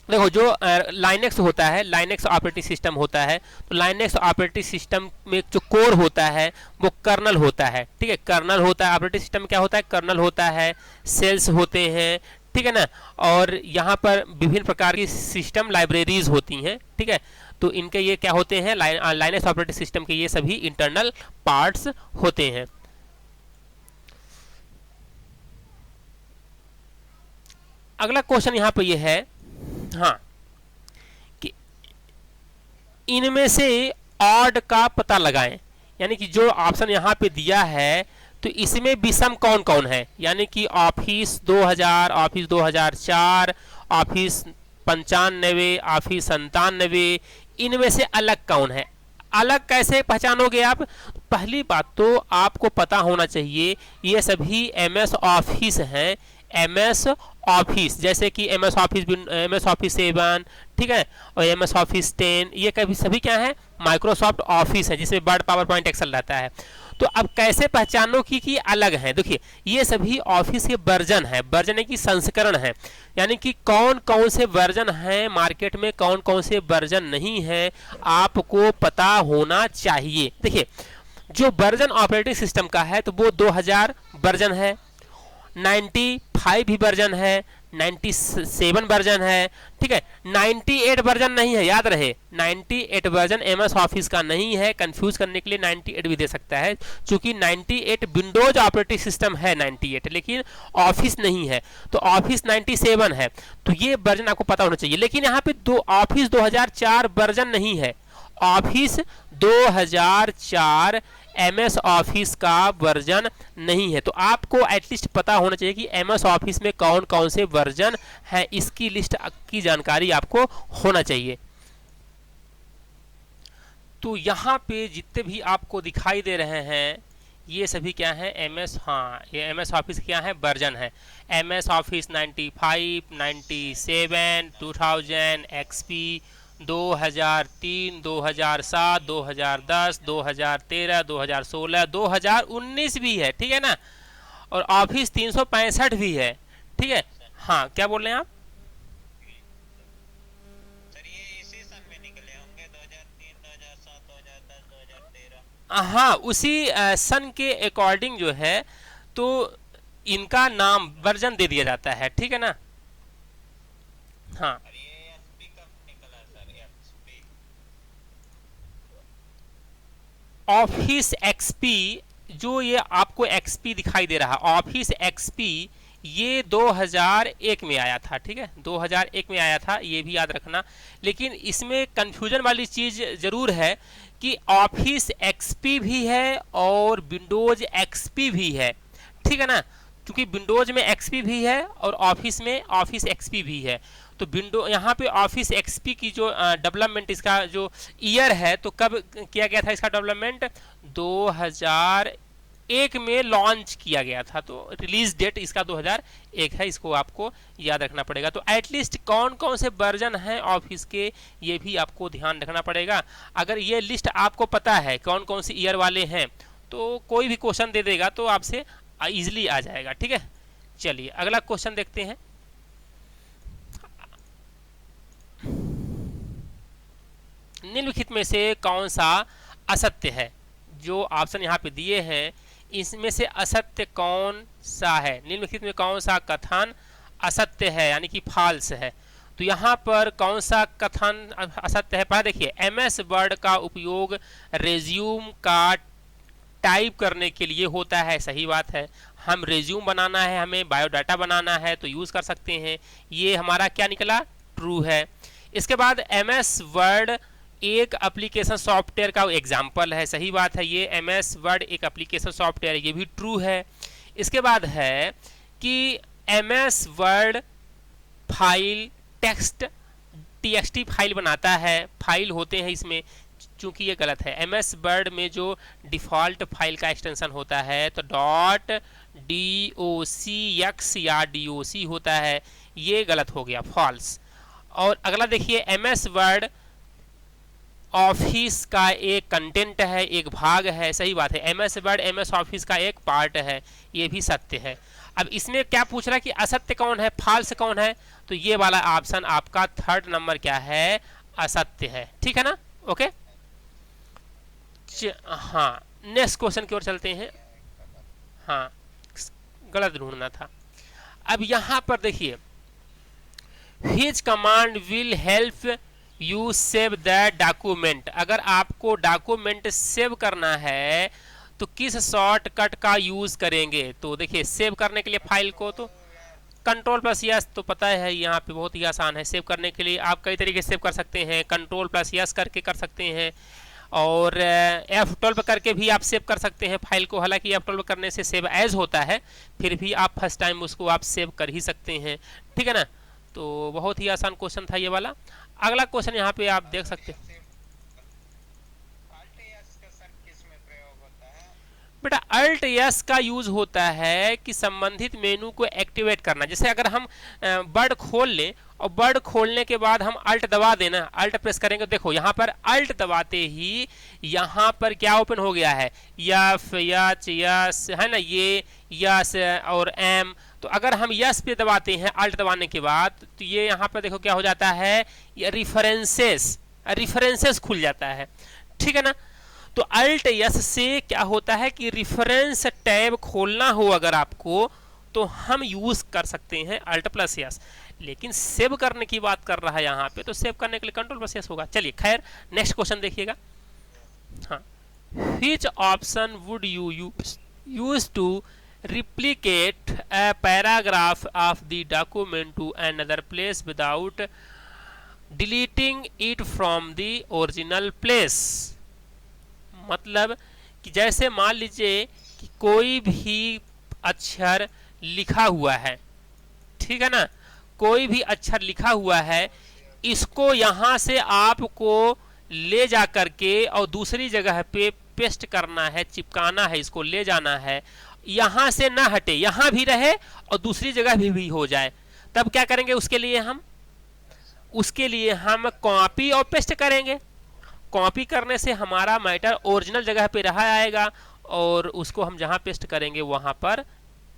देखो जो लाइनेक्स होता है, लाइनेक्स ऑपरेटिंग सिस्टम होता है, तो लाइनेक्स ऑपरेटिंग सिस्टम में जो कोर होता है वो कर्नल होता है। ठीक है, कर्नल होता है, ऑपरेटिंग सिस्टम में क्या होता है, कर्नल होता है, सेल्स होते हैं। ठीक है ना, और यहाँ पर विभिन्न प्रकार की सिस्टम लाइब्रेरीज होती हैं। ठीक है, तो इनके ये क्या होते हैं, लाइनेक्स ऑपरेटिंग सिस्टम के ये सभी इंटरनल पार्ट्स होते हैं। अगला क्वेश्चन यहाँ पर ये है, हाँ, कि इनमें से ऑड का पता लगाएं। यानी कि जो ऑप्शन यहाँ पे दिया है तो इसमें विषम कौन कौन है, यानी कि ऑफिस 2000, ऑफिस 2004, ऑफिस 95, ऑफिस 97, इनमें से अलग कौन है। अलग कैसे पहचानोगे आप, पहली बात तो आपको पता होना चाहिए ये सभी एमएस ऑफिस हैं। एमएस ऑफिस जैसे कि एमएस ऑफिस 7, ठीक है, और एमएस ऑफिस 10, ये कभी सभी क्या है, माइक्रोसॉफ्ट ऑफिस है जिसमें वर्ड, पावर पॉइंट, एक्सेल रहता है। तो अब कैसे पहचानो कि अलग है, देखिए ये सभी ऑफिस के वर्जन है, वर्जन की संस्करण है, यानी कि कौन कौन से वर्जन हैं मार्केट में, कौन कौन से वर्जन नहीं है, आपको पता होना चाहिए। देखिए जो वर्जन ऑपरेटिंग सिस्टम का है तो वो 2000 वर्जन है, 95 भी वर्जन है, 97 वर्जन है, ठीक है, 98 वर्जन नहीं है, याद रहे 98 वर्जन एमएस ऑफिस का नहीं है। कंफ्यूज करने के लिए 98 भी दे सकता है, क्योंकि 98 विंडोज ऑपरेटिंग सिस्टम है 98, लेकिन ऑफिस नहीं है, तो ऑफिस 97 है। तो ये वर्जन आपको पता होना चाहिए। लेकिन यहाँ पे ऑफिस 2004 वर्जन नहीं है, ऑफिस 2004 MS ऑफिस का वर्जन नहीं है। तो आपको एटलीस्ट पता होना चाहिए कि MS ऑफिस में कौन कौन से वर्जन है, इसकी लिस्ट की जानकारी आपको होना चाहिए। तो यहाँ पे जितने भी आपको दिखाई दे रहे हैं ये सभी क्या है MS, हाँ ये MS ऑफिस क्या है वर्जन है। MS ऑफिस 95, 97, 2000, XP, 2003, 2007, 2010, 2013, 2016, 2019 भी है, ठीक है ना। और ऑफिस 365 भी है, ठीक है। हाँ क्या बोल रहे हैं आप? हाँ उसी सन के अकॉर्डिंग जो है तो इनका नाम वर्जन दे दिया जाता है, ठीक है ना। हाँ ऑफिस एक्सपी, जो ये आपको एक्सपी दिखाई दे रहा ऑफिस एक्सपी, ये 2001 में आया था, ठीक है 2001 में आया था, ये भी याद रखना। लेकिन इसमें कंफ्यूजन वाली चीज जरूर है कि ऑफिस एक्सपी भी है और विंडोज एक्सपी भी है, ठीक है ना। क्योंकि विंडोज में एक्सपी भी है और ऑफिस में ऑफिस एक्सपी भी है। तो विंडो यहाँ पे ऑफिस एक्सपी की जो डेवलपमेंट, इसका जो ईयर है तो कब किया गया था इसका डेवलपमेंट, 2001 में लॉन्च किया गया था। तो रिलीज डेट इसका 2001 है, इसको आपको याद रखना पड़ेगा। तो एटलीस्ट कौन कौन से वर्जन हैं ऑफिस के ये भी आपको ध्यान रखना पड़ेगा। अगर ये लिस्ट आपको पता है कौन कौन से ईयर वाले हैं तो कोई भी क्वेश्चन दे देगा तो आपसे इजिली आ जाएगा, ठीक है। चलिए अगला क्वेश्चन देखते हैं। निम्नलिखित में से कौन सा असत्य है? जो ऑप्शन यहाँ पे दिए हैं इसमें से असत्य कौन सा है? निम्नलिखित में कौन सा कथन असत्य है यानी कि फॉल्स है? तो यहाँ पर कौन सा कथन असत्य है? पहले देखिए, MS वर्ड का उपयोग रेज्यूम का टाइप करने के लिए होता है, सही बात है। हम रेज्यूम बनाना है, हमें बायोडाटा बनाना है तो यूज कर सकते हैं, ये हमारा क्या निकला, ट्रू है। इसके बाद MS वर्ड एक एप्लीकेशन सॉफ्टवेयर का एग्जाम्पल है, सही बात है, ये MS वर्ड एक एप्लीकेशन सॉफ्टवेयर है, ये भी ट्रू है। इसके बाद है कि MS word file text TXT file बनाता है, फाइल होते हैं इसमें, चूंकि ये गलत है। MS वर्ड में जो डिफ़ॉल्ट फाइल का एक्सटेंशन होता है तो .docx या DOC होता है, ये गलत हो गया, फॉल्स। और अगला देखिए, MS वर्ड ऑफिस का एक कंटेंट है, एक भाग है, सही बात है। MS वर्ड MS ऑफिस का एक पार्ट है, ये भी सत्य है। अब इसमें क्या पूछ रहा है कि असत्य कौन है, फॉल्स कौन है? तो ये वाला ऑप्शन आपका 3rd नंबर क्या है, असत्य है, ठीक है ना। ओके हाँ नेक्स्ट क्वेश्चन की ओर चलते हैं। हाँ गलत ढूंढना था। अब यहाँ पर देखिए, his command will help you save the document. अगर आपको डॉक्यूमेंट सेव करना है तो किस शॉर्टकट का यूज करेंगे? तो देखिए, सेव करने के लिए फाइल को तो Ctrl+S तो पता है यहाँ पे बहुत ही आसान है। सेव करने के लिए आप कई तरीके से सेव कर सकते हैं, Ctrl+S करके कर सकते हैं और F12 करके भी आप सेव कर सकते हैं फाइल को। हालांकि F12 करने से सेव एज होता है, फिर भी आप फर्स्ट टाइम उसको आप सेव कर ही सकते हैं, ठीक है ना। तो बहुत ही आसान क्वेश्चन था ये वाला। अगला क्वेश्चन यहाँ पे आप देख सकते हैं बेटा, Alt+S का यूज होता है कि संबंधित मेनू को एक्टिवेट करना। जैसे अगर हम वर्ड खोल लें और वर्ड खोलने के बाद हम Alt दबा देना, Alt प्रेस करेंगे, देखो यहाँ पर Alt दबाते ही यहाँ पर क्या ओपन हो गया है, यफ यच यस है ना, ये यस और एम। तो अगर हम यस पे दबाते हैं Alt दबाने के बाद तो ये यहाँ पर देखो क्या हो जाता है, ये रिफरेंसेस खुल जाता है, ठीक है ना। तो Alt+S से क्या होता है कि रेफरेंस टैब खोलना हो अगर आपको तो हम यूज कर सकते हैं Alt+S। लेकिन सेव करने की बात कर रहा है यहाँ पे, तो सेव करने के लिए Ctrl+S होगा। चलिए खैर नेक्स्ट क्वेश्चन देखिएगा। हाँ, which option would you use to replicate a paragraph of the document to another place without deleting it from the original place? मतलब कि जैसे मान लीजिए कि कोई भी अक्षर लिखा हुआ है, ठीक है ना, कोई भी अक्षर लिखा हुआ है, इसको यहां से आपको ले जा करके और दूसरी जगह पे पेस्ट करना है, चिपकाना है, इसको ले जाना है, यहां से ना हटे, यहां भी रहे और दूसरी जगह भी हो जाए। तब क्या करेंगे उसके लिए हम कॉपी और पेस्ट करेंगे। कॉपी करने से हमारा मैटर ओरिजिनल जगह पे रहा आएगा और उसको हम जहां पेस्ट करेंगे वहां पर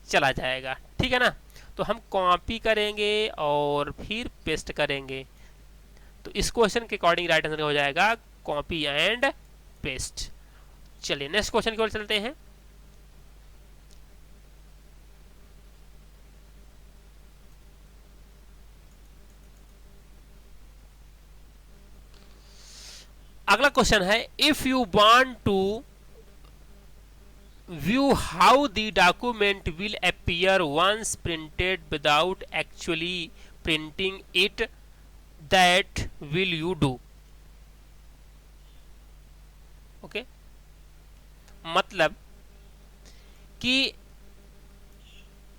चला जाएगा, ठीक है ना। तो हम कॉपी करेंगे और फिर पेस्ट करेंगे। तो इस क्वेश्चन के अकॉर्डिंग राइट आंसर हो जाएगा कॉपी एंड पेस्ट। चलिए नेक्स्ट क्वेश्चन की ओर चलते हैं। अगला क्वेश्चन है, if you want to view how the document will appear once printed without actually printing it, that will you do. Okay, मतलब कि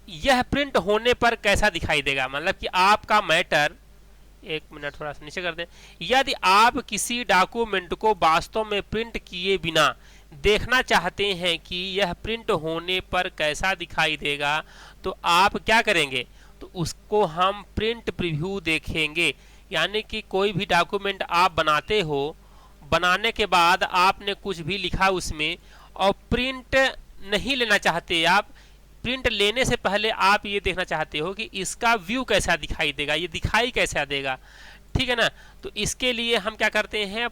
यह प्रिंट होने पर कैसा दिखाई देगा, मतलब कि आपका मैटर, एक मिनट थोड़ा सा नीचे कर दें, यदि आप किसी डॉक्यूमेंट को वास्तव में प्रिंट किए बिना देखना चाहते हैं कि यह प्रिंट होने पर कैसा दिखाई देगा, तो आप क्या करेंगे, तो उसको हम प्रिंट प्रीव्यू देखेंगे। यानी कि कोई भी डॉक्यूमेंट आप बनाते हो, बनाने के बाद आपने कुछ भी लिखा उसमें और प्रिंट नहीं लेना चाहते आप, प्रिंट लेने से पहले आप ये देखना चाहते हो कि इसका व्यू कैसा दिखाई देगा, ये दिखाई कैसा देगा, ठीक है ना। तो इसके लिए हम क्या करते हैं,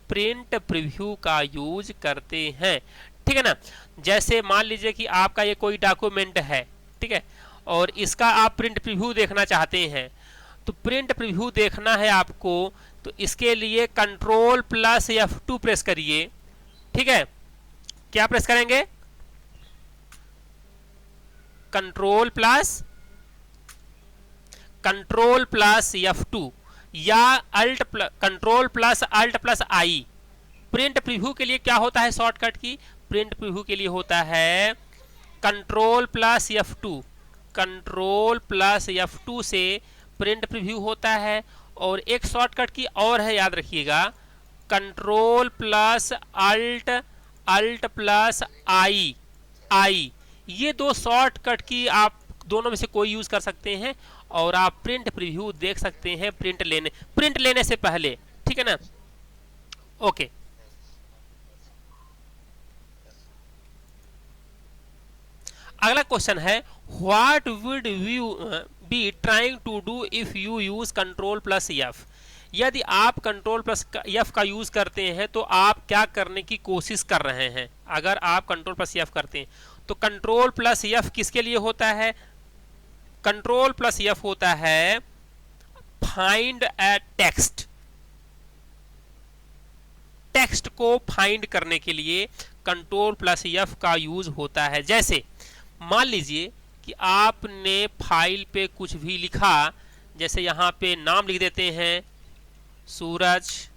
प्रिंट प्रीव्यू का यूज करते हैं, ठीक है ना। जैसे मान लीजिए कि आपका ये कोई डॉक्यूमेंट है, ठीक है, और इसका आप प्रिंट प्रीव्यू देखना चाहते हैं। तो प्रिंट प्रीव्यू देखना है आपको, तो इसके लिए Ctrl+F2 प्रेस करिए, ठीक है। क्या प्रेस करेंगे, Ctrl+F2 या Ctrl+Alt+I। प्रिंट प्रीव्यू के लिए क्या होता है शॉर्टकट की, प्रिंट प्रीव्यू के लिए होता है Ctrl+F2। Ctrl+F2 से प्रिंट प्रीव्यू होता है। और एक शॉर्टकट की और है, याद रखिएगा, Ctrl+Alt+I। ये दो शॉर्टकट की आप दोनों में से कोई यूज कर सकते हैं और आप प्रिंट प्रीव्यू देख सकते हैं प्रिंट लेने से पहले, ठीक है ना। ओके, अगला क्वेश्चन है, what would you be trying to do if you use Ctrl+F। यदि आप Ctrl+F का यूज करते हैं तो आप क्या करने की कोशिश कर रहे हैं। अगर आप Ctrl+F करते हैं तो Ctrl+F किसके लिए होता है, Ctrl+F होता है फाइंड ए टेक्स्ट। टेक्स्ट को फाइंड करने के लिए Ctrl+F का यूज होता है। जैसे मान लीजिए कि आपने फाइल पे कुछ भी लिखा, जैसे यहां पे नाम लिख देते हैं सूरज,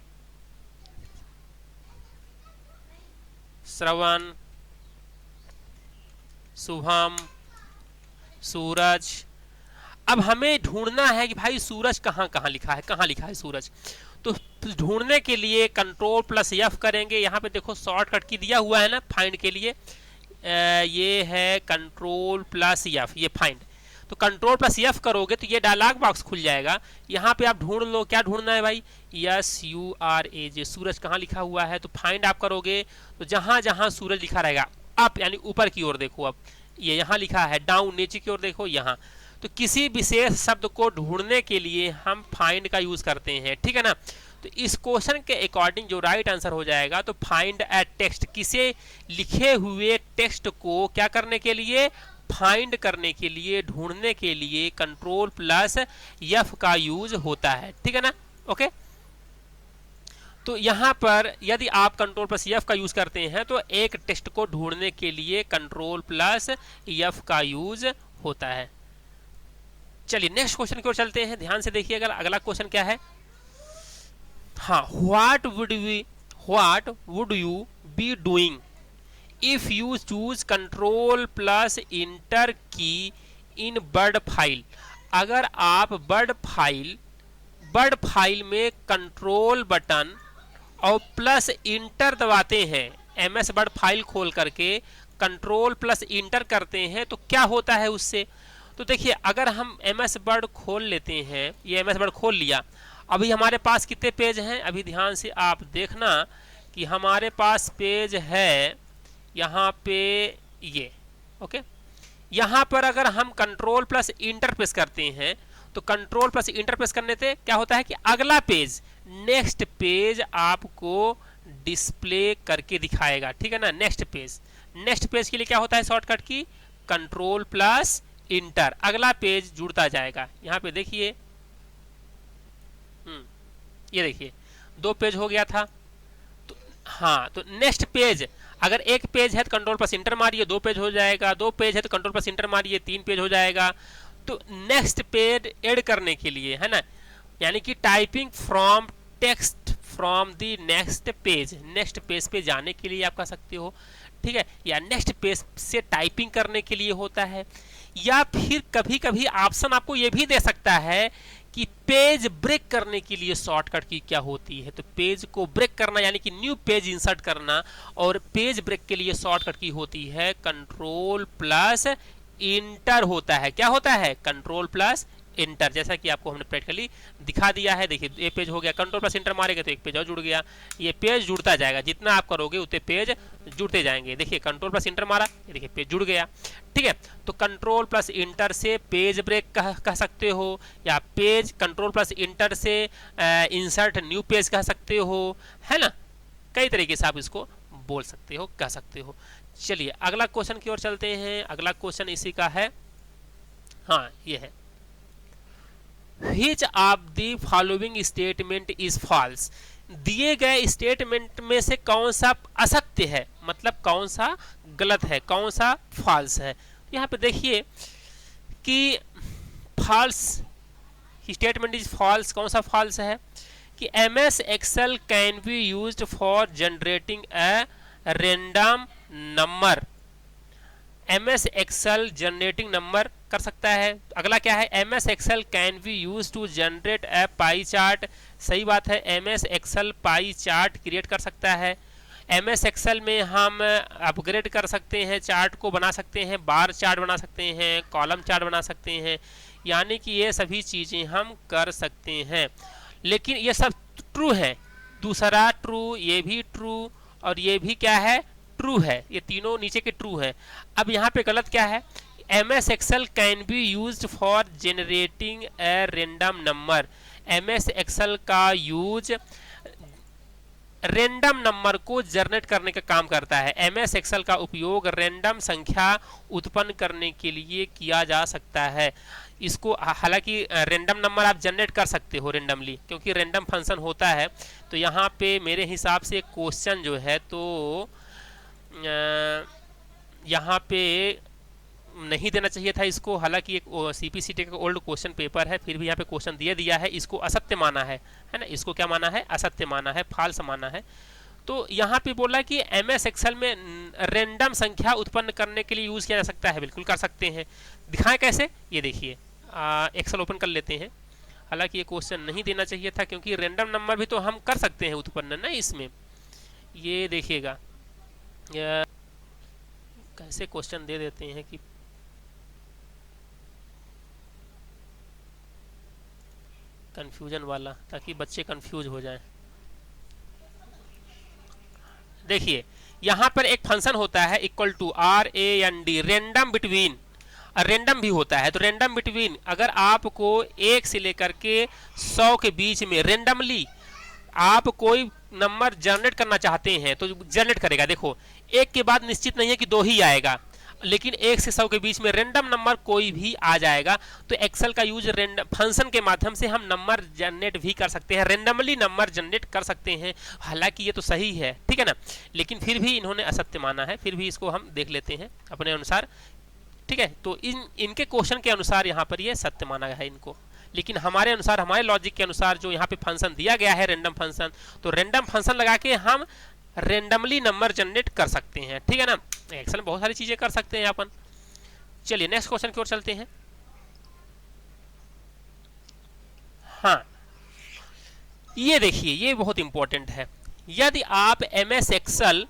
श्रवण, शुभम, सूरज। अब हमें ढूंढना है कि भाई सूरज कहाँ कहाँ लिखा है, कहाँ लिखा है सूरज। तो ढूंढने के लिए Ctrl+F करेंगे। यहाँ पे देखो शॉर्टकट की दिया हुआ है ना फाइंड के लिए, ये है Ctrl+F, ये फाइंड। तो Ctrl+F करोगे तो ये डायलॉग बॉक्स खुल जाएगा। यहाँ पे आप ढूंढ लो, क्या ढूंढना है भाई, SURAJ, सूरज कहाँ लिखा हुआ है। तो फाइंड आप करोगे तो जहां जहां सूरज लिखा रहेगा, अप यानी ऊपर की ओर देखो, अब ये यहाँ लिखा है, डाउन नीचे की ओर देखो यहाँ। तो किसी विशेष शब्द को ढूंढने के लिए हम फाइंड का यूज करते हैं, ठीक है ना। तो इस क्वेश्चन के अकॉर्डिंग जो राइट आंसर हो जाएगा, तो फाइंड ए टेक्स्ट, किसे लिखे हुए टेक्स्ट को क्या करने के लिए, फाइंड करने के लिए, ढूंढने के लिए Ctrl+F का यूज होता है, ठीक है ना। ओके, तो यहां पर यदि आप Ctrl+F का यूज करते हैं तो एक टेक्स्ट को ढूंढने के लिए Ctrl+F का यूज होता है। चलिए नेक्स्ट क्वेश्चन की ओर चलते हैं, ध्यान से देखिएगा अगला क्वेश्चन क्या है। हाँ, what would you be doing if you choose control plus inter की इन वर्ड फाइल, अगर आप वर्ड फाइल में कंट्रोल बटन और प्लस इंटर दबाते हैं, एमएस वर्ड फाइल खोल करके कंट्रोल प्लस इंटर करते हैं तो क्या होता है उससे। तो देखिए अगर हम एमएस वर्ड खोल लेते हैं, ये एमएस वर्ड खोल लिया, अभी हमारे पास कितने पेज हैं, अभी ध्यान से आप देखना कि हमारे पास पेज है यहाँ पे ये, ओके। यहाँ पर अगर हम कंट्रोल प्लस इंटर प्रेस करते हैं तो कंट्रोल प्लस इंटर प्रेस करने से क्या होता है कि अगला पेज, नेक्स्ट पेज आपको डिस्प्ले करके दिखाएगा, ठीक है ना। नेक्स्ट पेज के लिए क्या होता है शॉर्टकट की कंट्रोल प्लस इंटर, अगला पेज जुड़ता जाएगा। यहाँ पे देखिए, ये देखिए 2 पेज हो गया था। तो हाँ, तो नेक्स्ट पेज, अगर एक पेज है तो कंट्रोल प्लस इंटर मारिए 2 पेज हो जाएगा, 2 पेज है तो कंट्रोल प्लस इंटर मारिए 3 पेज हो जाएगा। तो नेक्स्ट पेज ऐड करने के लिए, है ना, यानी कि typing from text from the next page पे जाने के लिए आप कह सकते हो, ठीक है, या नेक्स्ट पेज से टाइपिंग करने के लिए होता है। या फिर कभी कभी ऑप्शन आपको ये भी दे सकता है कि पेज ब्रेक करने के लिए शॉर्टकट की क्या होती है। तो पेज को ब्रेक करना यानी कि न्यू पेज इंसर्ट करना, और पेज ब्रेक के लिए शॉर्टकट की होती है कंट्रोल प्लस इंटर होता है। क्या होता है, कंट्रोल प्लस इंटर, जैसा कि आपको हमने प्रैक्टिकली दिखा दिया है। देखिए ये पेज हो गया, कंट्रोल प्लस इंटर मारेगा तो एक पेज और जुड़ गया। ये पेज जुड़ता जाएगा, जितना आप करोगे उतने पेज जुड़ते जाएंगे। देखिए कंट्रोल प्लस इंटर मारा, ये देखिए पेज जुड़ गया, ठीक है। तो कंट्रोल प्लस इंटर से पेज ब्रेक कह सकते हो, या पेज कंट्रोल प्लस इंटर से इंसर्ट न्यू पेज कह सकते हो, है ना। कई तरीके से आप इसको बोल सकते हो, कह सकते हो। चलिए अगला क्वेश्चन की ओर चलते हैं। अगला क्वेश्चन इसी का है, हाँ ये है, Which of the following statement is false? दिए गए स्टेटमेंट में से कौन सा असत्य है, मतलब कौन सा गलत है, कौन सा फॉल्स है। यहाँ पे देखिए कि फॉल्स स्टेटमेंट इज फॉल्स, कौन सा फॉल्स है कि MS Excel can be used for generating a random number. MS Excel generating number कर सकता है। अगला क्या है, MS Excel can be use to generate a pie chart. सही बात है, MS Excel pie chart create कर सकता है। MS Excel में हम अपग्रेड कर सकते हैं, चार्ट को बना सकते हैं, बार चार्ट बना सकते हैं, कॉलम चार्ट बना सकते हैं, यानी कि ये सभी चीज़ें हम कर सकते हैं। लेकिन ये सब ट्रू है, दूसरा ट्रू, ये भी ट्रू, और ये भी क्या है, ट्रू है। ये तीनों नीचे के ट्रू है। अब यहाँ पे गलत क्या है, MS Excel can be used for generating a random number. MS Excel का यूज रैंडम नंबर को जनरेट करने का काम करता है। MS Excel का उपयोग रैंडम संख्या उत्पन्न करने के लिए किया जा सकता है। इसको हालांकि रैंडम नंबर आप जनरेट कर सकते हो रैंडमली, क्योंकि रैंडम फंक्शन होता है। तो यहाँ पे मेरे हिसाब से क्वेश्चन जो है तो यहाँ पे नहीं देना चाहिए था इसको। हालांकि एक CPCT का ओल्ड क्वेश्चन पेपर है, फिर भी यहाँ पे क्वेश्चन दिया है, इसको असत्य माना है ना। इसको क्या माना है, असत्य माना है, फाल्स माना है। तो यहाँ पे बोला कि MS Excel में रैंडम संख्या उत्पन्न करने के लिए यूज़ किया जा सकता है। बिल्कुल कर सकते हैं, दिखाएं कैसे, ये देखिए एक्सेल ओपन कर लेते हैं। हालांकि ये क्वेश्चन नहीं देना चाहिए था, क्योंकि रैंडम नंबर भी तो हम कर सकते हैं उत्पन्न ना इसमें। ये देखिएगा कैसे क्वेश्चन दे देते हैं कि कंफ्यूजन वाला, ताकि बच्चे कंफ्यूज हो जाएं। देखिए यहाँ पर एक फंक्शन होता है equal to RAND, random between, random भी होता है। तो रैंडम बिटवीन, अगर आपको 1 से लेकर के 100 के बीच में रैंडमली आप कोई नंबर जनरेट करना चाहते हैं तो जनरेट करेगा। देखो 1 के बाद निश्चित नहीं है कि 2 ही आएगा, लेकिन 1 से 100 के बीच में रैंडम नंबर कोई भी आ जाएगा। तो एक्सेल का यूज रैंडम फंक्शन के माध्यम से हम नंबर जनरेट भी कर सकते हैं, रैंडमली नंबर जनरेट कर सकते हैं। हालांकि ये तो सही है, ठीक है ना, लेकिन फिर भी इन्होंने असत्य माना है। फिर भी इसको हम देख लेते हैं अपने अनुसार, ठीक है। तो इनके क्वेश्चन के अनुसार यहाँ पर ये सत्य माना है इनको, लेकिन हमारे अनुसार, हमारे लॉजिक के अनुसार जो यहाँ पे फंक्शन दिया गया है रैंडम फंक्शन, तो रैंडम फंक्शन लगा के हम रेंडमली नंबर जनरेट कर सकते हैं, ठीक है ना। एक्सेल में बहुत सारी चीजें कर सकते हैं अपन। चलिए नेक्स्ट क्वेश्चन की ओर चलते हैं। हाँ, ये देखिए, ये बहुत इंपॉर्टेंट है। यदि आप MS एक्सेल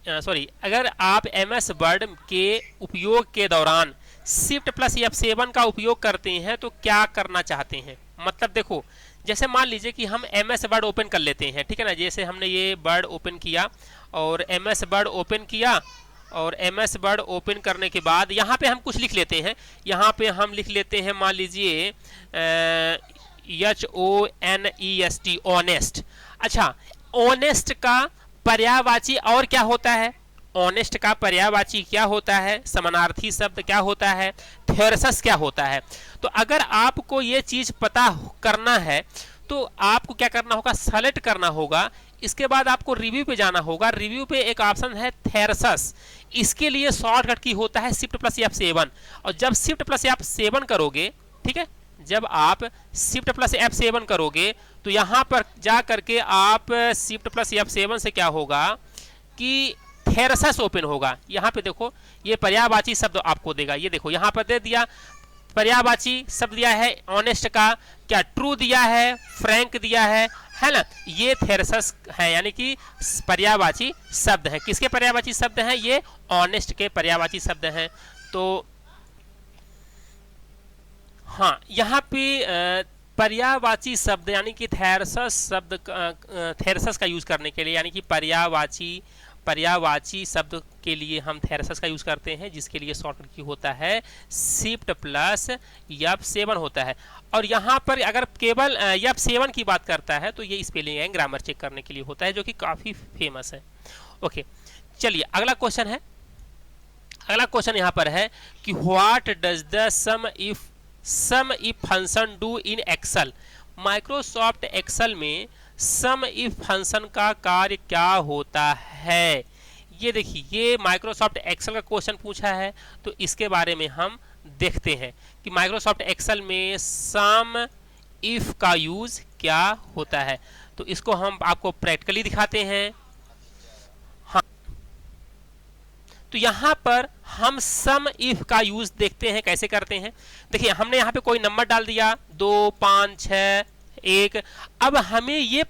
अगर आप MS वर्ड के उपयोग के दौरान शिफ्ट प्लस F7 का उपयोग करते हैं तो क्या करना चाहते हैं। मतलब देखो, जैसे मान लीजिए कि हम MS वर्ड ओपन कर लेते हैं, ठीक है ना। जैसे हमने ये वर्ड ओपन किया और MS वर्ड ओपन किया, और MS वर्ड ओपन करने के बाद यहाँ पे हम कुछ लिख लेते हैं। यहाँ पे हम लिख लेते हैं, मान लीजिए HONEST, ऑनेस्ट। अच्छा, ऑनेस्ट का पर्यायवाची और क्या होता है। ऑनेस्ट का पर्यायवाची क्या होता है, समानार्थी शब्द क्या होता है, थेरसस क्या होता है। तो अगर आपको ये चीज पता करना है तो आपको क्या करना होगा, सेलेक्ट करना होगा। इसके बाद आपको रिव्यू पे जाना होगा। रिव्यू पे एक ऑप्शन है थेरसस, इसके लिए शॉर्टकट की होता है शिफ्ट प्लस F7। और जब शिफ्ट प्लस F7 करोगे, ठीक है, जब आप शिफ्ट प्लस F7 करोगे तो यहां पर जा करके आप शिफ्ट प्लस F7 से क्या होगा कि थेरसस ओपन होगा। यहाँ पे देखो, ये पर्यायवाची शब्द आपको देगा। ये देखो यहाँ पर दे दिया, पर्यायवाची शब्द दिया है ऑनेस्ट का, क्या ट्रू दिया है, फ्रैंक दिया है ना। ये थेरसस है, यानी कि पर्यायवाची शब्द है। किसके पर्यायवाची शब्द हैं, ये ऑनेस्ट के पर्यायवाची शब्द हैं। तो हाँ, यहाँ पे पर्यायवाची शब्द यानी कि थेरसस शब्द, थेरसस का यूज करने के लिए, यानी कि पर्यायवाची शब्द के लिए हम थेरसस का यूज करते हैं, जिसके लिए शॉर्टकट की होता है शिफ्ट प्लस F7 होता है। और यहाँ पर अगर केवल F7 की बात करता है तो ये स्पेलिंग एंड ग्रामर चेक करने के लिए होता है, जो कि काफी फेमस है। ओके, चलिए अगला क्वेश्चन है। अगला क्वेश्चन यहाँ पर है कि what does the sum if function do in Excel. Microsoft Excel में सम इफ फंक्शन का कार्य क्या होता है। ये देखिए, ये माइक्रोसॉफ्ट एक्सेल का क्वेश्चन पूछा है, तो इसके बारे में हम देखते हैं कि माइक्रोसॉफ्ट एक्सेल में सम इफ का यूज क्या होता है। तो इसको हम आपको प्रैक्टिकली दिखाते हैं। हाँ, तो यहाँ पर हम सम इफ का यूज देखते हैं कैसे करते हैं। देखिए, हमने यहाँ पे कोई नंबर डाल दिया 2 5 6 1। अब हमें ये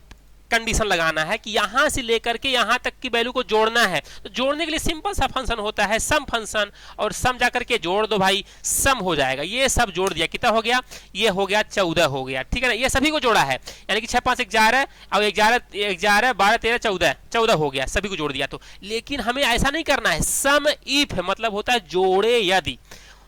कंडीशन लगाना है कि यहां से लेकर के यहां तक की वैल्यू को जोड़ना है। तो जोड़ने के लिए सिंपल सा फंक्शन होता है सम फंक्शन, और सम जाकर के जोड़ दो भाई, सम हो जाएगा। ये सब जोड़ दिया, कितना हो गया, ये हो गया 14 हो गया, ठीक है ना। ये सभी को जोड़ा है, यानी कि 6 5 11 और 11 12 13 14 हो गया, सभी को जोड़ दिया। तो लेकिन हमें ऐसा नहीं करना है। सम इफ मतलब होता है जोड़े यदि,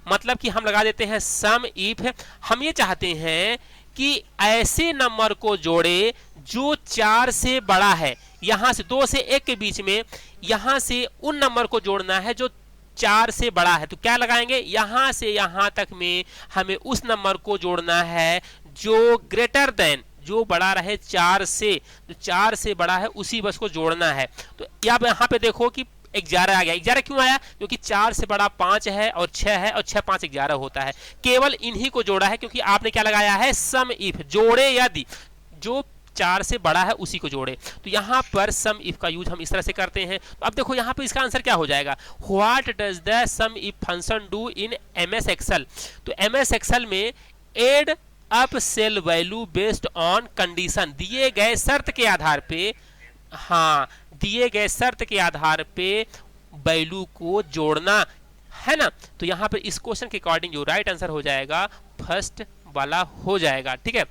मतलब कि हम लगा देते हैं सम इफ। हम ये चाहते हैं कि ऐसे नंबर को जोड़े जो 4 से बड़ा है। यहां से 2 से 1 के बीच में यहां से उन नंबर को जोड़ना है जो 4 से बड़ा है। तो क्या लगाएंगे, यहां से यहां तक में हमें उस नंबर को जोड़ना है जो ग्रेटर देन, जो बड़ा रहे 4 से, जो 4 से बड़ा है उसी बस को जोड़ना है। तो यहाँ पे देखो कि 11 आ गया। 11 क्यों आया, क्योंकि 4 से बड़ा 5 है और 6 है, और 6 5 11 होता है। केवल इन्हीं को जोड़ा है, क्योंकि आपने क्या लगाया है, सम इफ, जोड़े यदि, जो 4 से बड़ा है उसी को जोड़े। तो यहाँ पर सम इफ का यूज हम इस तरह से करते हैं। तो अब देखो यहाँ पे इसका आंसर क्या हो जाएगा, what does the sum if function do in MS Excel. तो MS एक्सेल में add up cell value based on condition, दिए गए शर्त के आधार पे, हाँ, दिए गए शर्त के आधार पे वैल्यू को जोड़ना है ना। तो यहाँ पर इस क्वेश्चन के अकॉर्डिंग जो राइट आंसर हो जाएगा फर्स्ट वाला हो जाएगा, ठीक है।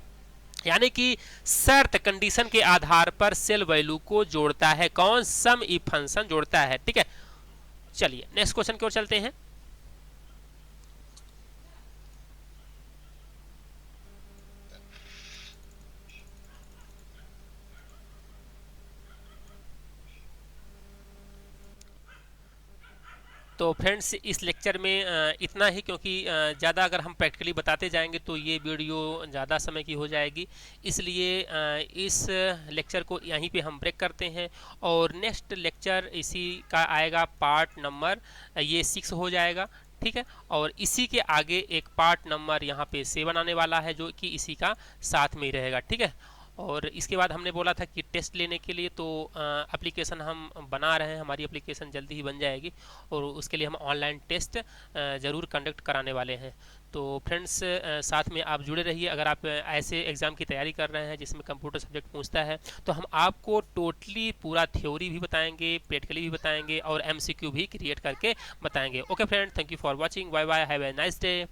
यानी कि शर्त, कंडीशन के आधार पर सेल वैल्यू को जोड़ता है कौन, सम इफ फंक्शन जोड़ता है, ठीक है। चलिए नेक्स्ट क्वेश्चन की ओर चलते हैं। तो फ्रेंड्स, इस लेक्चर में इतना ही, क्योंकि ज़्यादा अगर हम प्रैक्टिकली बताते जाएंगे तो ये वीडियो ज़्यादा समय की हो जाएगी। इसलिए इस लेक्चर को यहीं पे हम ब्रेक करते हैं, और नेक्स्ट लेक्चर इसी का आएगा, पार्ट नंबर ये 6 हो जाएगा, ठीक है। और इसी के आगे एक पार्ट नंबर यहाँ पे 7 आने वाला है, जो कि इसी का साथ में ही रहेगा, ठीक है। और इसके बाद हमने बोला था कि टेस्ट लेने के लिए तो एप्लीकेशन हम बना रहे हैं, हमारी एप्लीकेशन जल्दी ही बन जाएगी और उसके लिए हम ऑनलाइन टेस्ट ज़रूर कंडक्ट कराने वाले हैं। तो फ्रेंड्स साथ में आप जुड़े रहिए। अगर आप ऐसे एग्ज़ाम की तैयारी कर रहे हैं जिसमें कंप्यूटर सब्जेक्ट पूछता है तो हम आपको टोटली पूरा थ्योरी भी बताएंगे, प्रैक्टिकली भी बताएंगे और एमसीक्यू भी क्रिएट करके बताएंगे। Okay friend, thank you for watching, bye bye, have a nice day.